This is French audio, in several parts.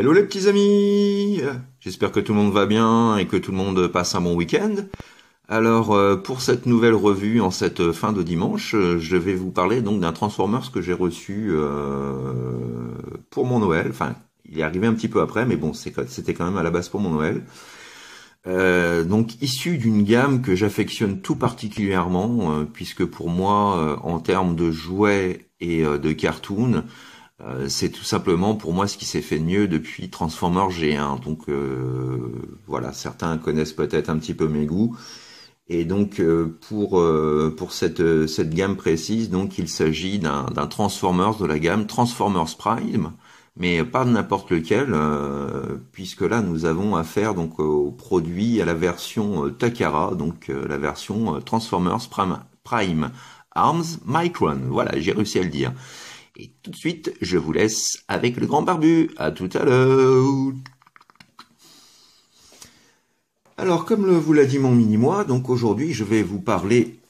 Hello les petits amis, j'espère que tout le monde va bien et que tout le monde passe un bon week-end. Alors pour cette nouvelle revue en cette fin de dimanche, je vais vous parler donc d'un Transformers que j'ai reçu pour mon Noël. Enfin, il est arrivé un petit peu après, mais bon, c'était quand même à la base pour mon Noël. Donc issu d'une gamme que j'affectionne tout particulièrement, puisque pour moi, en termes de jouets et de cartoons, c'est tout simplement pour moi ce qui s'est fait de mieux depuis Transformers G1. Donc voilà, certains connaissent peut-être un petit peu mes goûts. Et donc pour cette gamme précise, donc il s'agit d'un Transformers de la gamme Transformers Prime, mais pas n'importe lequel, puisque là nous avons affaire donc au produit à la version Takara, donc la version Transformers Prime Arms Micron. Voilà, j'ai réussi à le dire. Et tout de suite, je vous laisse avec le grand barbu. À tout à l'heure. Alors, comme vous l'a dit mon mini-moi, donc aujourd'hui, je vais vous parler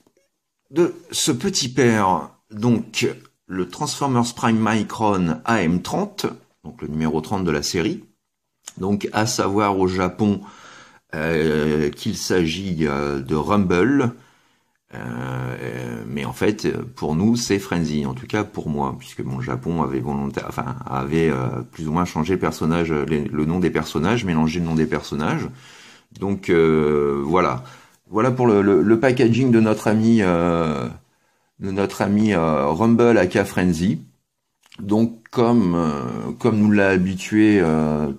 de ce petit père, donc le Transformers Prime Micron AM30, donc le numéro 30 de la série. Donc, à savoir au Japon qu'il s'agit de Rumble. Mais en fait, pour nous, c'est Frenzy. En tout cas, pour moi, puisque mon Japon avait plus ou moins changé le personnage, le nom des personnages, mélangé le nom des personnages. Donc voilà pour le packaging de notre ami Rumble aka Frenzy. Donc comme nous l'a habitué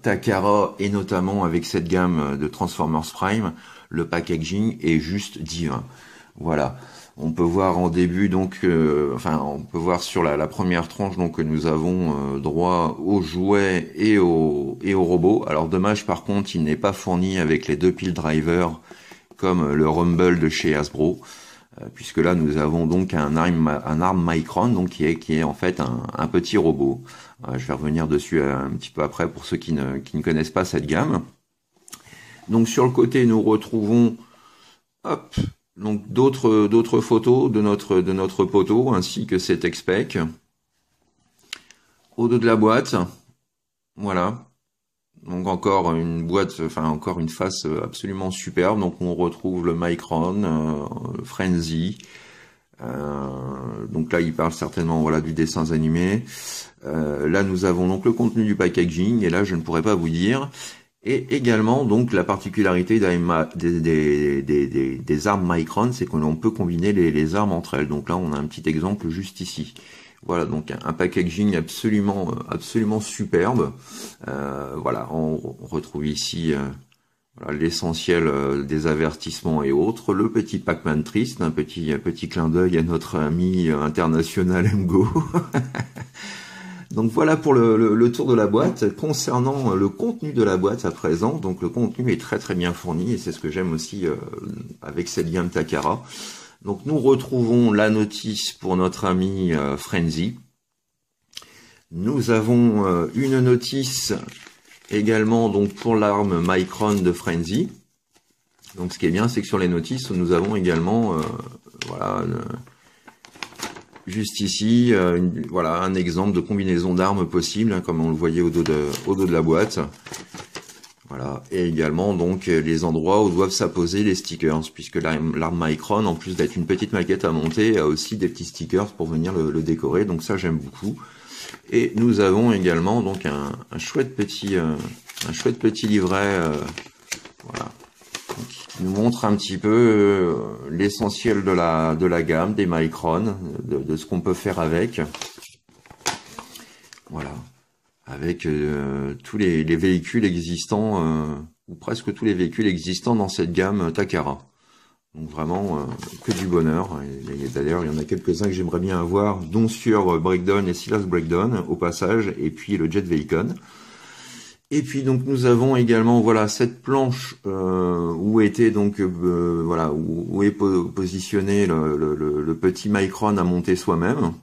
Takara, et notamment avec cette gamme de Transformers Prime, le packaging est juste divin. Voilà, on peut voir en début donc, on peut voir sur la première tranche donc que nous avons droit aux jouets et aux robots. Alors dommage par contre, il n'est pas fourni avec les deux piles drivers comme le Rumble de chez Hasbro, puisque là nous avons donc un arm Micron, donc qui est en fait un petit robot. Je vais revenir dessus un petit peu après pour ceux qui ne connaissent pas cette gamme. Donc sur le côté nous retrouvons donc d'autres photos de notre poteau ainsi que cet expec. Au dos de la boîte, voilà. Donc encore une boîte, encore une face absolument superbe. Donc on retrouve le Micron, le Frenzy. Donc là il parle certainement du dessin animé. Là nous avons donc le contenu du packaging et là je ne pourrais pas vous dire. Et également, donc, la particularité des armes Micron, c'est que l'on peut combiner les armes entre elles. Donc là, on a un petit exemple juste ici. Voilà, donc un packaging absolument superbe. Voilà, on retrouve ici l'essentiel des avertissements et autres. Le petit Pac-Man triste, un petit clin d'œil à notre ami international MGO. Donc voilà pour le tour de la boîte. Concernant le contenu de la boîte à présent, donc le contenu est très très bien fourni et c'est ce que j'aime aussi avec cette gamme Takara. Donc nous retrouvons la notice pour notre ami Frenzy. Nous avons une notice également donc pour l'arme Micron de Frenzy. Donc ce qui est bien, c'est que sur les notices, nous avons également juste ici, un exemple de combinaison d'armes possible, comme on le voyait au dos de la boîte. Voilà, et également donc les endroits où doivent s'apposer les stickers, puisque l'arme Micron, en plus d'être une petite maquette à monter, a aussi des petits stickers pour venir le décorer. Donc ça j'aime beaucoup. Et nous avons également donc un chouette petit livret, qui nous montre un petit peu l'essentiel de la gamme des Micron, de ce qu'on peut faire avec. Voilà, avec tous les véhicules existants, ou presque tous les véhicules existants dans cette gamme Takara. Donc vraiment que du bonheur. Et d'ailleurs, il y en a quelques-uns que j'aimerais bien avoir, dont sur Breakdown et Silas Breakdown au passage, et puis le Jet Vehicle. Et puis donc nous avons également cette planche où était donc où est positionné le petit Micron à monter soi-même,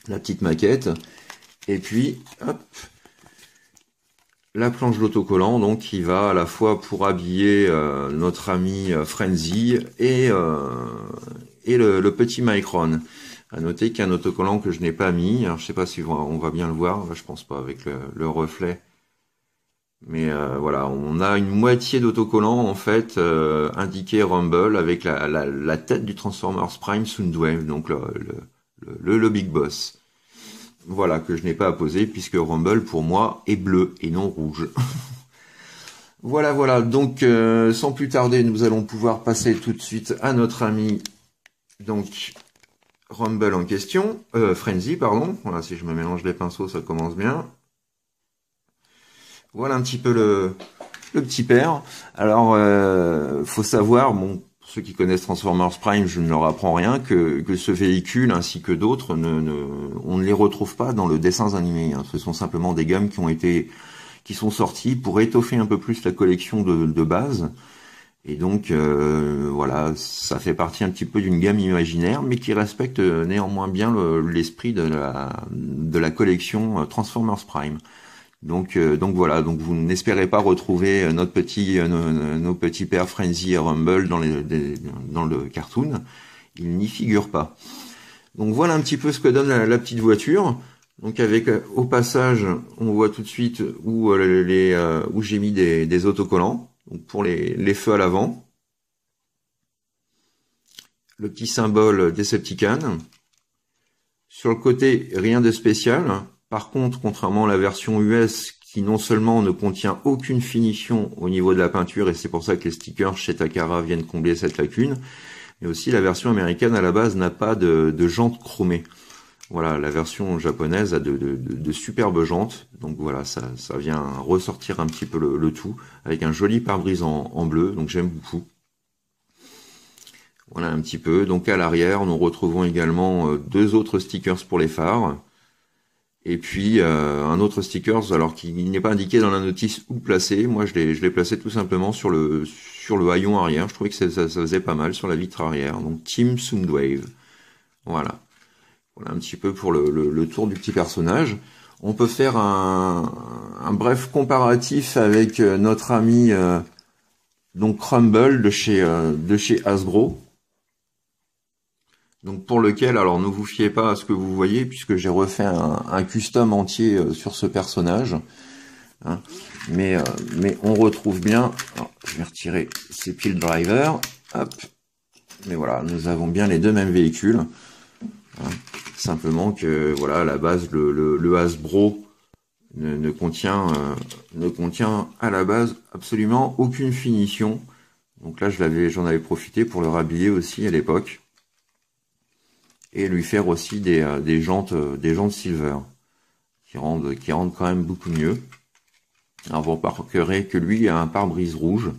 la petite maquette. Et puis hop, la planche d'autocollant donc qui va à la fois pour habiller notre ami Frenzy et le petit Micron. À noter qu'il y a un autocollant que je n'ai pas mis. Alors je sais pas si on va bien le voir. Je pense pas avec le reflet. Mais voilà, on a une moitié d'autocollant en fait indiqué Rumble avec la tête du Transformers Prime Soundwave, donc le Big Boss. Voilà, que je n'ai pas apposé puisque Rumble pour moi est bleu et non rouge. Voilà, voilà, donc sans plus tarder, nous allons pouvoir passer tout de suite à notre ami donc Rumble en question, Frenzy, pardon. Voilà, si je me mélange les pinceaux, ça commence bien. Voilà un petit peu le petit père. Alors, faut savoir, bon, pour ceux qui connaissent Transformers Prime, je ne leur apprends rien, que ce véhicule ainsi que d'autres, on ne les retrouve pas dans le dessin animé. Hein. Ce sont simplement des gammes qui sont sorties pour étoffer un peu plus la collection de base. Et donc, voilà, ça fait partie un petit peu d'une gamme imaginaire, mais qui respecte néanmoins bien l'esprit de la collection Transformers Prime. Donc voilà, donc vous n'espérez pas retrouver nos petits pères Frenzy et Rumble dans le cartoon. Ils n'y figurent pas. Donc voilà un petit peu ce que donne la petite voiture. Donc avec au passage, on voit tout de suite où j'ai mis des autocollants. Donc pour les feux à l'avant. Le petit symbole Decepticon. Sur le côté, rien de spécial. Par contre, contrairement à la version US, qui non seulement ne contient aucune finition au niveau de la peinture, et c'est pour ça que les stickers chez Takara viennent combler cette lacune, mais aussi la version américaine à la base n'a pas de jantes chromées. Voilà, la version japonaise a de superbes jantes, donc voilà, ça vient ressortir un petit peu le tout, avec un joli pare-brise en bleu, donc j'aime beaucoup. Voilà un petit peu, donc à l'arrière, nous retrouvons également deux autres stickers pour les phares, et puis un autre sticker, alors qui n'est pas indiqué dans la notice où placer. Moi, je l'ai placé tout simplement sur le haillon arrière. Je trouvais que ça faisait pas mal sur la vitre arrière. Donc Team Soundwave. Voilà. Voilà un petit peu pour le tour du petit personnage. On peut faire un bref comparatif avec notre ami donc Rumble de chez Hasbro. Donc pour lequel, alors ne vous fiez pas à ce que vous voyez, puisque j'ai refait un custom entier sur ce personnage. Hein. Mais on retrouve bien, alors, je vais retirer ces pile drivers, hop, mais voilà, nous avons bien les deux mêmes véhicules. Hein. Simplement que voilà, à la base, le Hasbro ne contient à la base absolument aucune finition. Donc là, j'en avais profité pour le rhabiller aussi à l'époque. Et lui faire aussi des jantes silver qui rendent quand même beaucoup mieux. Alors vous remarquerez que lui a un pare-brise rouge,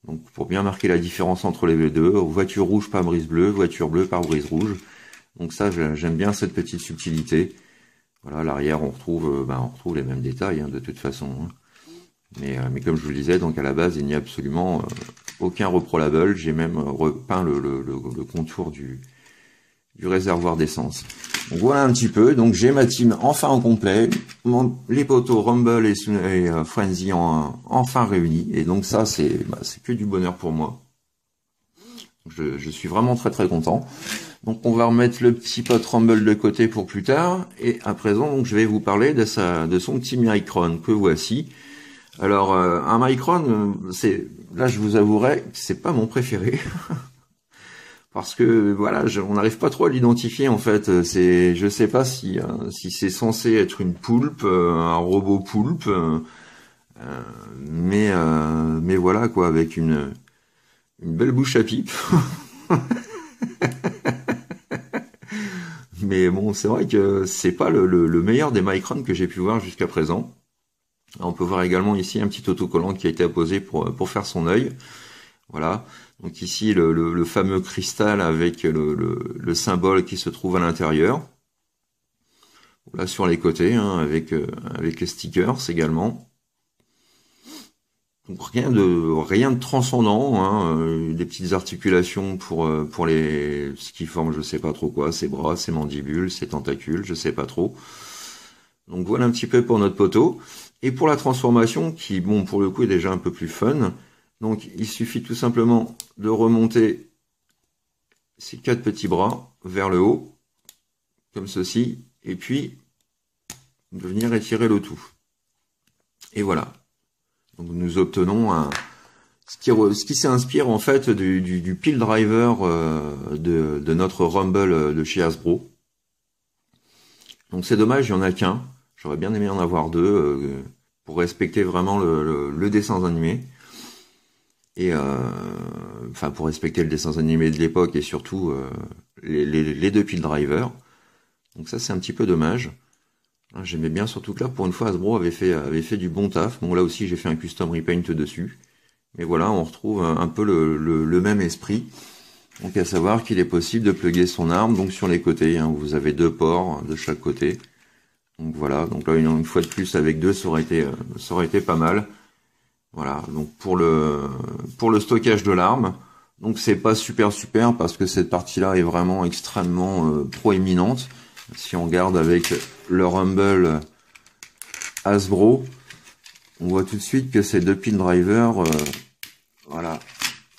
donc pour bien marquer la différence entre les deux, voiture rouge pare-brise bleu, voiture bleue pare-brise rouge. Donc ça, j'aime bien cette petite subtilité. Voilà, à l'arrière on retrouve les mêmes détails hein, de toute façon. Hein. Mais comme je vous le disais, donc à la base il n'y a absolument aucun reprolable. J'ai même repeint le contour du réservoir d'essence. Donc voilà un petit peu, donc j'ai ma team enfin en complet, les poteaux Rumble et Frenzy enfin réunis, et donc ça c'est que du bonheur pour moi. Je suis vraiment très très content. Donc on va remettre le petit pote Rumble de côté pour plus tard, et à présent donc je vais vous parler de son petit Micron que voici. Alors un Micron, là je vous avouerai que c'est pas mon préféré. Parce que voilà, on n'arrive pas trop à l'identifier en fait. Je sais pas si c'est censé être une poulpe, un robot poulpe, mais voilà quoi, avec une belle bouche à pipe. Mais bon, c'est vrai que c'est pas le meilleur des Micron que j'ai pu voir jusqu'à présent. On peut voir également ici un petit autocollant qui a été apposé pour faire son œil. Voilà. Donc ici le fameux cristal avec le symbole qui se trouve à l'intérieur. Là sur les côtés, hein, avec les stickers également. Donc rien de transcendant, hein, des petites articulations pour ce qui forme je sais pas trop quoi, ses bras, ses mandibules, ses tentacules, je sais pas trop. Donc voilà un petit peu pour notre poteau. Et pour la transformation, qui bon pour le coup est déjà un peu plus fun. Donc il suffit tout simplement de remonter ces 4 petits bras vers le haut, comme ceci, et puis de venir étirer le tout. Et voilà. Donc nous obtenons ce qui s'inspire en fait du pile driver de notre Rumble de chez Hasbro. Donc c'est dommage, il n'y en a qu'un. J'aurais bien aimé en avoir deux pour respecter vraiment le dessin animé. Et enfin pour respecter le dessin animé de l'époque et surtout les deux pile drivers. Donc ça c'est un petit peu dommage. J'aimais bien, surtout que là pour une fois Hasbro avait fait du bon taf. Bon là aussi j'ai fait un custom repaint dessus. Mais voilà, on retrouve un peu le même esprit. Donc à savoir qu'il est possible de plugger son arme donc sur les côtés. Hein, vous avez deux ports de chaque côté. Donc voilà, donc là une fois de plus avec deux ça aurait été pas mal. Voilà, donc pour le stockage de l'arme, donc c'est pas super parce que cette partie-là est vraiment extrêmement proéminente. Si on regarde avec le Rumble Hasbro, on voit tout de suite que ces deux pin drivers, voilà,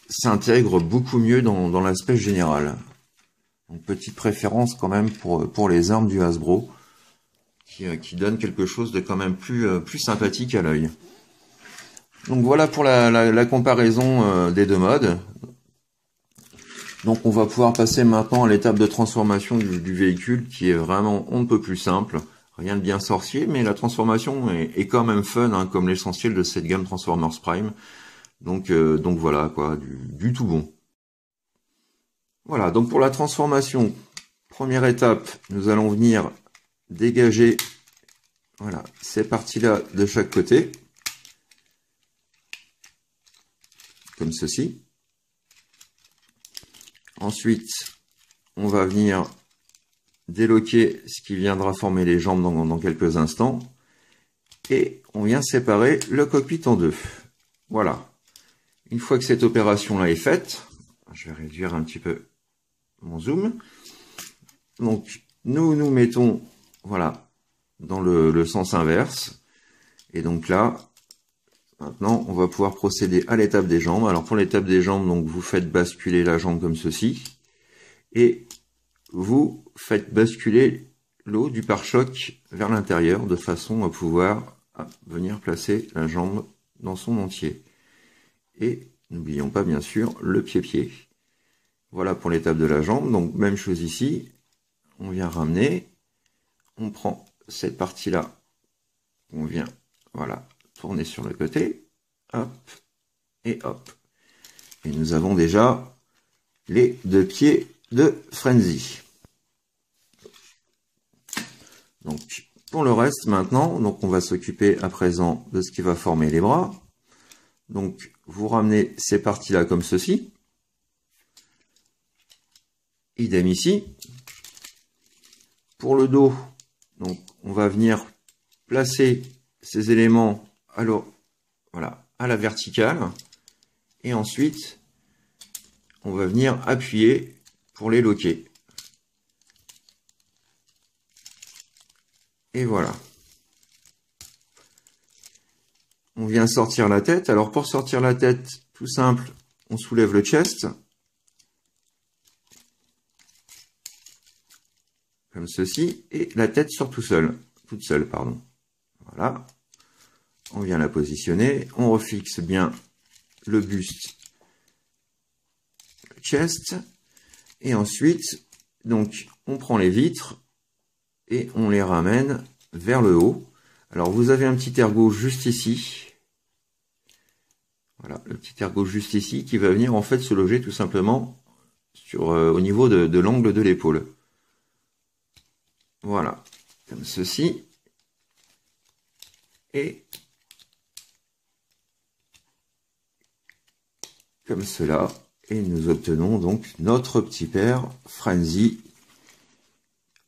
s'intègrent beaucoup mieux dans l'aspect général. Donc petite préférence quand même pour les armes du Hasbro, qui donne quelque chose de quand même plus sympathique à l'œil. Donc voilà pour la comparaison des deux modes. Donc on va pouvoir passer maintenant à l'étape de transformation du véhicule qui est vraiment on ne peut plus simple. Rien de bien sorcier, mais la transformation est quand même fun, hein, comme l'essentiel de cette gamme Transformers Prime. Donc voilà quoi, du tout bon. Voilà, donc pour la transformation, première étape, nous allons venir dégager voilà, ces parties-là de chaque côté. Comme ceci. Ensuite, on va venir déloquer ce qui viendra former les jambes dans quelques instants. Et on vient séparer le cockpit en deux. Voilà. Une fois que cette opération-là est faite, je vais réduire un petit peu mon zoom. Donc, nous mettons, voilà, dans le sens inverse. Et donc là, maintenant, on va pouvoir procéder à l'étape des jambes. Alors pour l'étape des jambes, donc vous faites basculer la jambe comme ceci. Et vous faites basculer l'eau du pare-choc vers l'intérieur de façon à pouvoir venir placer la jambe dans son entier. Et n'oublions pas bien sûr le pied-pied. Voilà pour l'étape de la jambe. Donc même chose ici. On vient ramener. On prend cette partie-là. On vient, voilà, tourner sur le côté, hop, et hop. Et nous avons déjà les deux pieds de Frenzy. Donc, pour le reste maintenant, donc on va s'occuper à présent de ce qui va former les bras. Donc, vous ramenez ces parties-là comme ceci. Idem ici. Pour le dos, donc on va venir placer ces éléments alors voilà à la verticale et ensuite on va venir appuyer pour les loquer et voilà, on vient sortir la tête. Alors pour sortir la tête, tout simple, on soulève le chest comme ceci et la tête sort toute seule pardon. Voilà, on vient la positionner, on refixe bien le buste, le chest, et ensuite, donc, on prend les vitres et on les ramène vers le haut. Alors, vous avez un petit ergot juste ici. Voilà, le petit ergot juste ici qui va venir en fait se loger tout simplement sur, au niveau de l'angle de l'épaule. Voilà, comme ceci. Et comme cela, et nous obtenons donc notre petit père Frenzy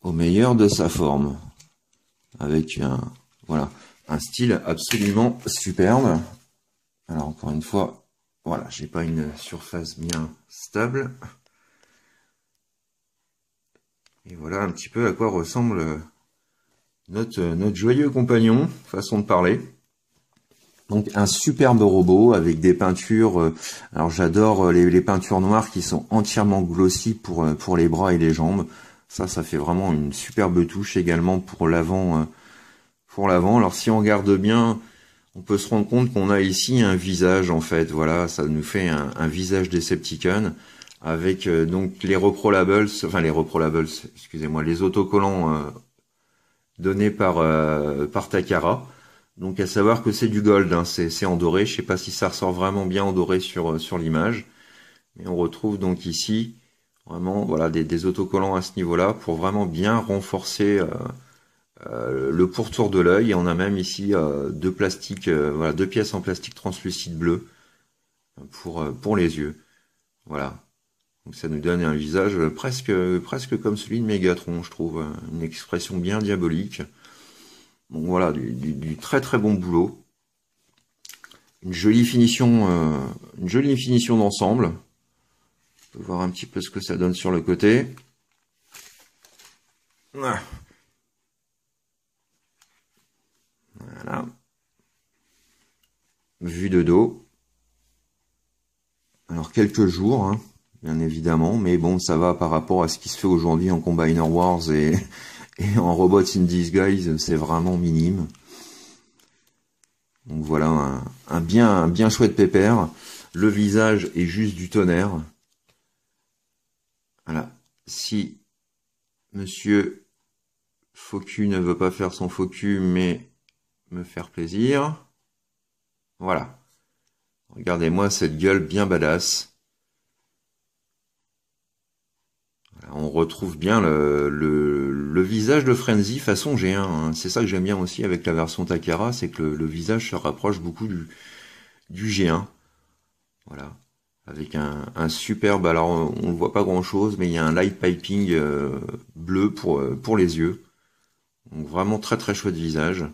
au meilleur de sa forme, avec un style absolument superbe. Alors encore une fois, voilà, j'ai pas une surface bien stable, et voilà un petit peu à quoi ressemble notre joyeux compagnon, façon de parler. Donc un superbe robot avec des peintures, alors j'adore les peintures noires qui sont entièrement glossy pour les bras et les jambes. Ça fait vraiment une superbe touche également pour l'avant. Alors si on regarde bien, on peut se rendre compte qu'on a ici un visage en fait. Voilà, ça nous fait un visage Decepticon avec donc les reprolables, enfin les reprolables, excusez-moi, les autocollants donnés par Takara. Donc à savoir que c'est du gold, hein, c'est en doré. Je sais pas si ça ressort vraiment bien en doré sur l'image, mais on retrouve donc ici vraiment voilà des autocollants à ce niveau-là pour vraiment bien renforcer le pourtour de l'œil. Et on a même ici deux plastiques, voilà, deux pièces en plastique translucide bleu pour les yeux. Voilà. Donc ça nous donne un visage presque comme celui de Megatron, je trouve, une expression bien diabolique. Donc voilà, du très très bon boulot. Une jolie finition d'ensemble. On peut voir un petit peu ce que ça donne sur le côté. Voilà. Vue de dos. Alors quelques jours, hein, bien évidemment, mais bon, ça va par rapport à ce qui se fait aujourd'hui en Combiner Wars et en Robots in Disguise, c'est vraiment minime. Donc voilà, un bien chouette pépère. Le visage est juste du tonnerre. Voilà. Si Monsieur Focus ne veut pas faire son focus, mais me faire plaisir. Voilà. Regardez-moi cette gueule bien badass. Voilà, on retrouve bien le visage de Frenzy façon G1. Hein. C'est ça que j'aime bien aussi avec la version Takara, c'est que le visage se rapproche beaucoup du G1. Voilà. Avec un superbe, alors on ne voit pas grand chose, mais il y a un light piping bleu pour les yeux. Donc vraiment très très chouette visage.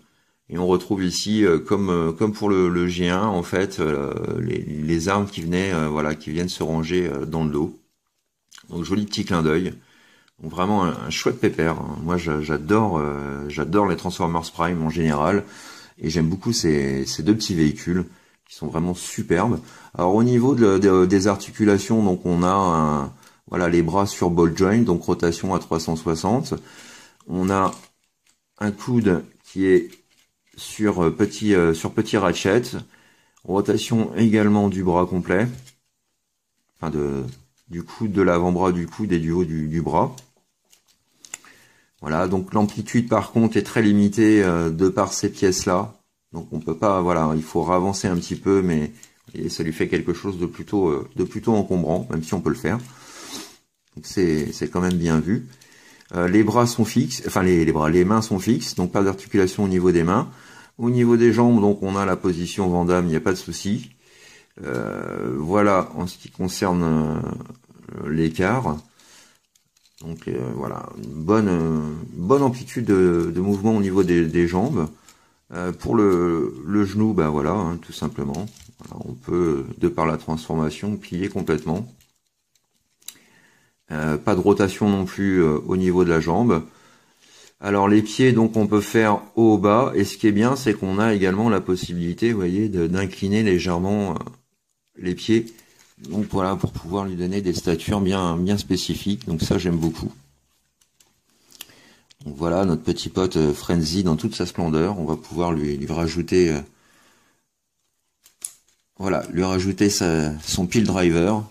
Et on retrouve ici, comme pour le G1, en fait, les armes qui venaient, qui viennent se ranger dans le dos. Donc joli petit clin d'œil. Donc vraiment un chouette pépère. Moi j'adore les Transformers Prime en général. Et j'aime beaucoup ces deux petits véhicules qui sont vraiment superbes. Alors au niveau des articulations, donc on a les bras sur ball joint, donc rotation à 360. On a un coude qui est sur petit ratchet, rotation également du bras complet, enfin du coude, de l'avant-bras, du coude et du haut du bras. Voilà, donc l'amplitude par contre est très limitée de par ces pièces-là. Donc on peut pas, voilà, il faut ravancer un petit peu, mais ça lui fait quelque chose de plutôt encombrant, même si on peut le faire. Donc c'est quand même bien vu. Les bras sont fixes, enfin les mains sont fixes, donc pas d'articulation au niveau des mains. Au niveau des jambes, donc on a la position Van Damme, il n'y a pas de souci. Voilà en ce qui concerne l'écart. Donc voilà, une bonne amplitude de mouvement au niveau des jambes. Pour le genou, bah voilà, hein, tout simplement. Voilà, on peut, de par la transformation, plier complètement. Pas de rotation non plus au niveau de la jambe. Alors les pieds, donc on peut faire haut bas, et ce qui est bien, c'est qu'on a également la possibilité, vous voyez, d'incliner légèrement les pieds. Donc voilà, pour pouvoir lui donner des statures bien spécifiques. Donc ça, j'aime beaucoup. Donc voilà, notre petit pote Frenzy dans toute sa splendeur. On va pouvoir lui rajouter, son pile driver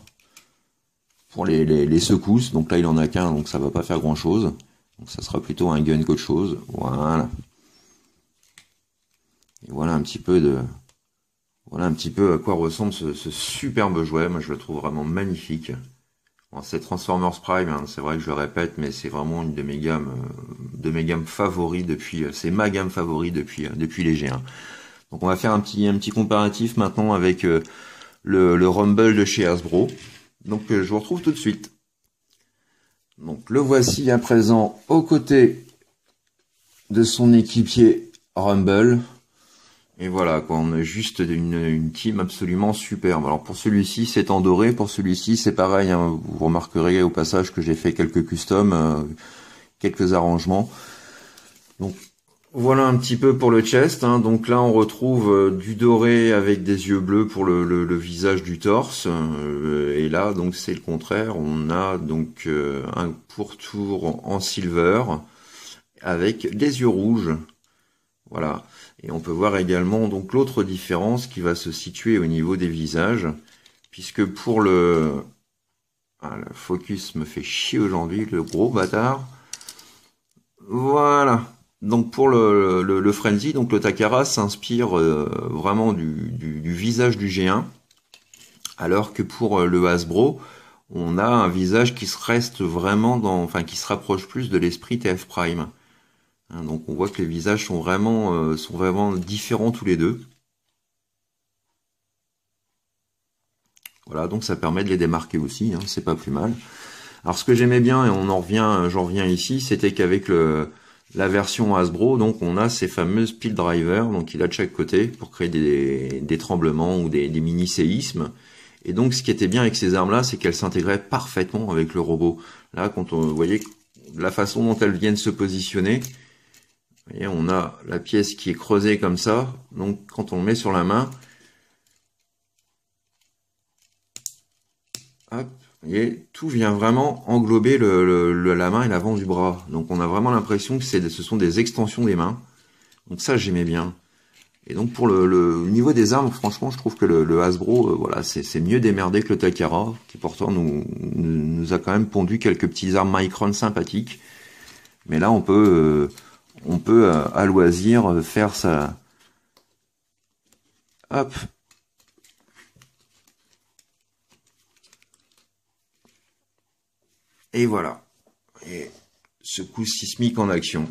pour les secousses. Donc là, il en a qu'un, donc ça va pas faire grand chose. Donc ça sera plutôt un gun qu'autre chose. Voilà. Et voilà un petit peu à quoi ressemble ce superbe jouet. Moi, je le trouve vraiment magnifique. Bon, c'est Transformers Prime, hein, c'est vrai que je le répète, mais c'est vraiment une de mes gammes favoris c'est ma gamme favorite depuis les G1. Donc on va faire un petit comparatif maintenant avec le Rumble de chez Hasbro. Donc je vous retrouve tout de suite. Donc le voici à présent aux côtés de son équipier Rumble. Et voilà, quoi, on a juste une team absolument superbe. Alors pour celui-ci, c'est en doré. Pour celui-ci, c'est pareil. Hein, vous remarquerez au passage que j'ai fait quelques customs, quelques arrangements. Donc voilà un petit peu pour le chest. Hein. Donc là, on retrouve du doré avec des yeux bleus pour le visage du torse. Et là, donc c'est le contraire. On a donc un pourtour en silver avec des yeux rouges. Voilà. Et on peut voir également donc l'autre différence qui va se situer au niveau des visages, puisque pour le... Ah, le focus me fait chier aujourd'hui, le gros bâtard. Voilà. Donc pour le Frenzy, donc le Takara s'inspire vraiment du visage du G1, alors que pour le Hasbro, on a un visage qui se reste vraiment dans, enfin qui se rapproche plus de l'esprit TF Prime. Hein, donc on voit que les visages sont vraiment différents tous les deux. Voilà, donc ça permet de les démarquer aussi, hein, c'est pas plus mal. Alors ce que j'aimais bien, et j'en reviens ici, c'était qu'avec la version Hasbro, donc on a ces fameuses pile drivers, donc il a de chaque côté pour créer des tremblements ou des mini séismes. Et donc ce qui était bien avec ces armes-là, c'est qu'elles s'intégraient parfaitement avec le robot. Là, quand vous voyez la façon dont elles viennent se positionner, vous voyez, on a la pièce qui est creusée comme ça, donc quand on le met sur la main, hop, vous voyez, tout vient vraiment englober la main et l'avant du bras. Donc on a vraiment l'impression que ce sont des extensions des mains. Donc ça, j'aimais bien. Et donc pour le niveau des armes, franchement, je trouve que le Hasbro, voilà, c'est mieux démerdé que le Takara, qui pourtant nous a quand même pondu quelques petits armes Micron sympathiques. Mais là, on peut à loisir faire ça. Hop. Et voilà. Et secousse sismique en action.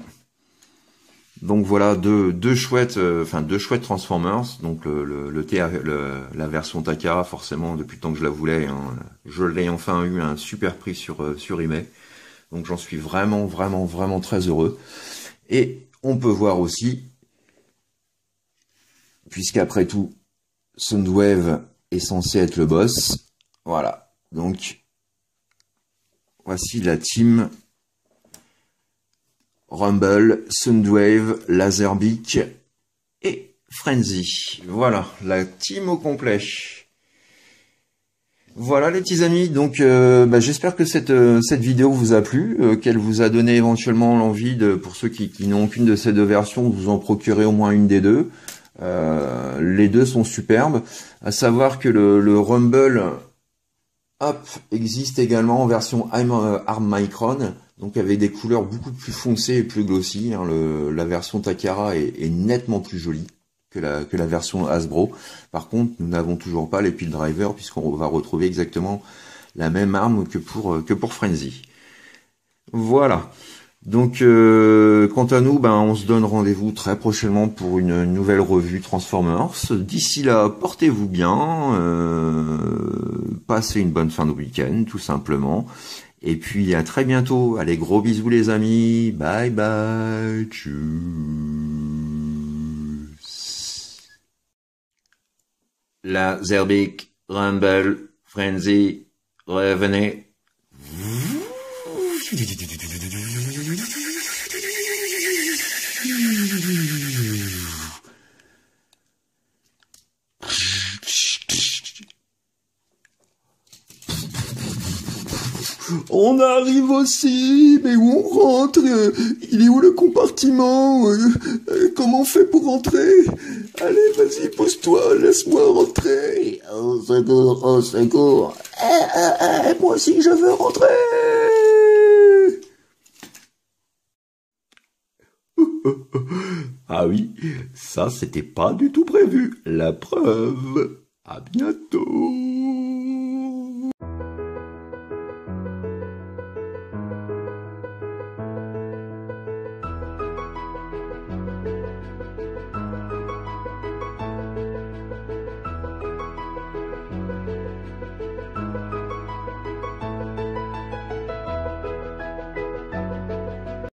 Donc voilà deux chouettes Transformers. Donc la version Takara, forcément depuis le temps que je la voulais, hein, je l'ai enfin eu à un super prix sur eBay. Donc j'en suis vraiment très heureux. Et on peut voir aussi, puisqu'après tout, Soundwave est censé être le boss. Voilà. Donc voici la team Rumble, Soundwave, Laserbeak et Frenzy. Voilà, la team au complet. Voilà les petits amis, donc j'espère que cette vidéo vous a plu, qu'elle vous a donné éventuellement l'envie, pour ceux qui n'ont aucune de ces deux versions, de vous en procurer au moins une des deux. Les deux sont superbes. À savoir que le Rumble existe également en version Arm Micron, donc avec des couleurs beaucoup plus foncées et plus glossy. Hein. La version Takara est nettement plus jolie que la version Hasbro. Par contre, nous n'avons toujours pas les pile drivers, puisqu'on va retrouver exactement la même arme que pour Frenzy. Voilà. Donc, quant à nous, on se donne rendez-vous très prochainement pour une nouvelle revue Transformers. D'ici là, portez-vous bien, passez une bonne fin de week-end, tout simplement. Et puis, à très bientôt. Allez, gros bisous les amis. Bye bye. Tchuss. Laserbeak, Rumble, Frenzy, revenez. On arrive aussi, mais où on rentre? Il est où le compartiment? Comment on fait pour rentrer? Allez, vas-y, pose-toi, laisse-moi rentrer. Au secours, au secours. Moi aussi, je veux rentrer. Ah oui, ça, c'était pas du tout prévu. La preuve. À bientôt.